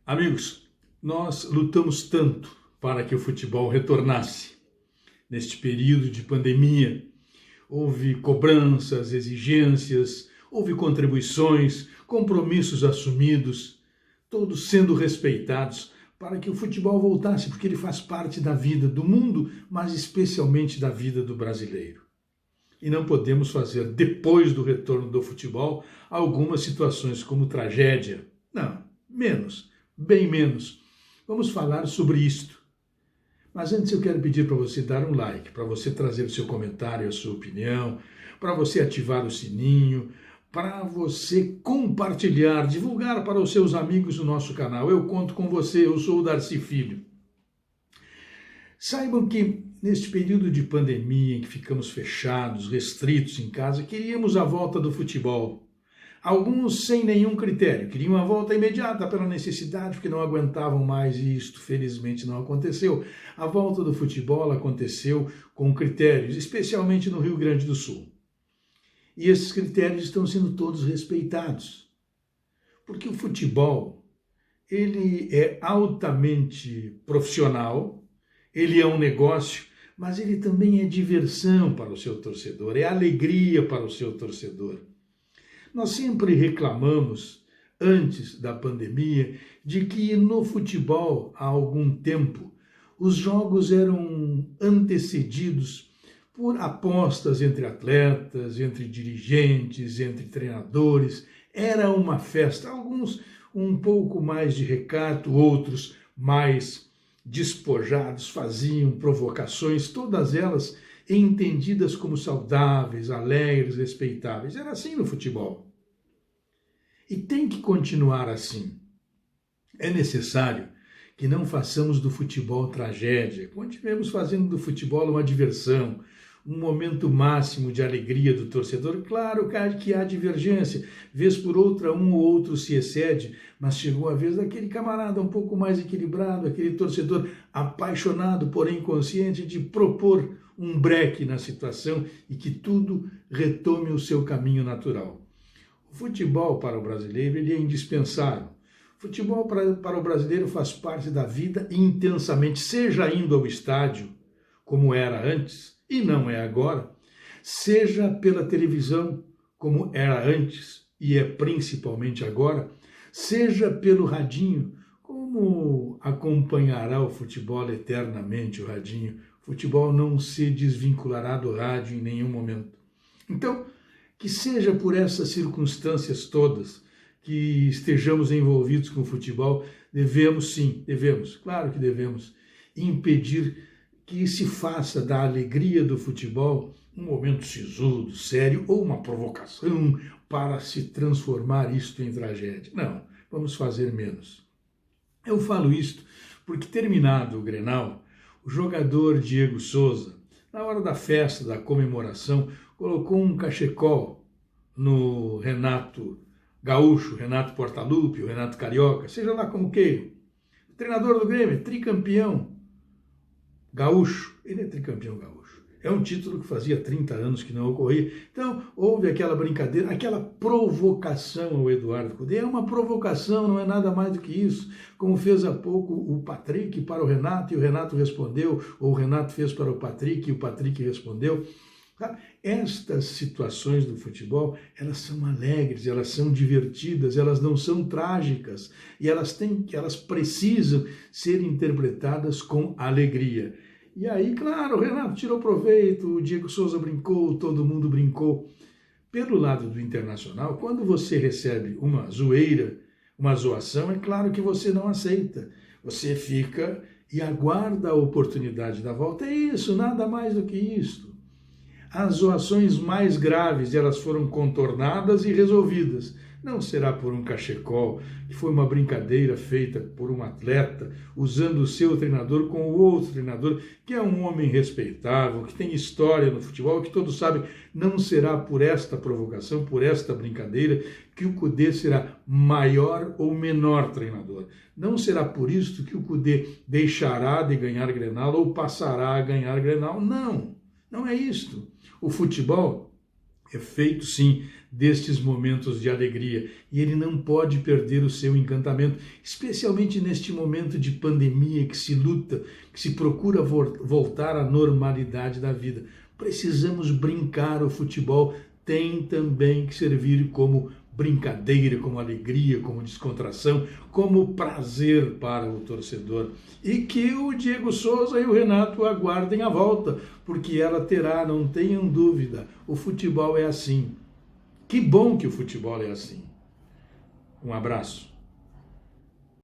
Amigos, nós lutamos tanto para que o futebol retornasse. Neste período de pandemia, houve cobranças, exigências, houve contribuições, compromissos assumidos, todos sendo respeitados para que o futebol voltasse, porque ele faz parte da vida do mundo, mas especialmente da vida do brasileiro. E não podemos fazer, depois do retorno do futebol, algumas situações como tragédia. Não, menos, bem menos. Vamos falar sobre isto. Mas antes eu quero pedir para você dar um like, para você trazer o seu comentário, a sua opinião, para você ativar o sininho, para você compartilhar, divulgar para os seus amigos o nosso canal. Eu conto com você, eu sou o Darcy Filho. Saibam que neste período de pandemia em que ficamos fechados, restritos em casa, queríamos a volta do futebol. Alguns sem nenhum critério, queriam a volta imediata pela necessidade, porque não aguentavam mais e isto felizmente não aconteceu. A volta do futebol aconteceu com critérios, especialmente no Rio Grande do Sul. E esses critérios estão sendo todos respeitados. Porque o futebol, ele é altamente profissional, ele é um negócio, mas ele também é diversão para o seu torcedor, é alegria para o seu torcedor. Nós sempre reclamamos, antes da pandemia, de que no futebol, há algum tempo, os jogos eram antecedidos por apostas entre atletas, entre dirigentes, entre treinadores. Era uma festa, alguns um pouco mais de recato, outros mais despojados, faziam provocações, todas elas entendidas como saudáveis, alegres, respeitáveis. Era assim no futebol. E tem que continuar assim. É necessário que não façamos do futebol tragédia, continuemos fazendo do futebol uma diversão, um momento máximo de alegria do torcedor. Claro que há divergência, vez por outra um ou outro se excede, mas chegou a vez daquele camarada um pouco mais equilibrado, aquele torcedor apaixonado, porém consciente de propor um breque na situação e que tudo retome o seu caminho natural. O futebol para o brasileiro ele é indispensável. O futebol para o brasileiro faz parte da vida intensamente, seja indo ao estádio, como era antes, e não é agora, seja pela televisão, como era antes, e é principalmente agora, seja pelo radinho, como acompanhará o futebol eternamente, o radinho. O futebol não se desvinculará do rádio em nenhum momento. Então, que seja por essas circunstâncias todas que estejamos envolvidos com o futebol, devemos, claro que devemos, impedir que se faça da alegria do futebol um momento sisudo, sério, ou uma provocação para se transformar isto em tragédia. Não, vamos fazer menos. Eu falo isto porque, terminado o Grenal, o jogador Diego Souza, na hora da festa, da comemoração, colocou um cachecol no Renato Gaúcho, Renato Portaluppi, o Renato Carioca, seja lá como queira. O treinador do Grêmio, tricampeão gaúcho, ele é tricampeão gaúcho. É um título que fazia 30 anos que não ocorria. Então, houve aquela brincadeira, aquela provocação ao Eduardo Cudê. É uma provocação, não é nada mais do que isso. Como fez há pouco o Patrick para o Renato, e o Renato respondeu, ou o Renato fez para o Patrick, e o Patrick respondeu. Estas situações do futebol, elas são alegres, elas são divertidas, elas não são trágicas, e elas precisam ser interpretadas com alegria. E aí, claro, o Renato tirou proveito, o Diego Souza brincou, todo mundo brincou. Pelo lado do Internacional, quando você recebe uma zoeira, uma zoação, é claro que você não aceita. Você fica e aguarda a oportunidade da volta. É isso, nada mais do que isso. As zoações mais graves, elas foram contornadas e resolvidas. Não será por um cachecol, que foi uma brincadeira feita por um atleta, usando o seu treinador com o outro treinador, que é um homem respeitável, que tem história no futebol, que todos sabem, não será por esta provocação, por esta brincadeira, que o Cudê será maior ou menor treinador. Não será por isso que o Cudê deixará de ganhar Grenal ou passará a ganhar Grenal. Não, não é isto. O futebol é feito, sim, destes momentos de alegria e ele não pode perder o seu encantamento, especialmente neste momento de pandemia que se luta, que se procura voltar à normalidade da vida. Precisamos brincar, o futebol tem também que servir como brincadeira, como alegria, como descontração, como prazer para o torcedor. E que o Diego Souza e o Renato aguardem a volta, porque ela terá, não tenham dúvida, o futebol é assim. Que bom que o futebol é assim. Um abraço.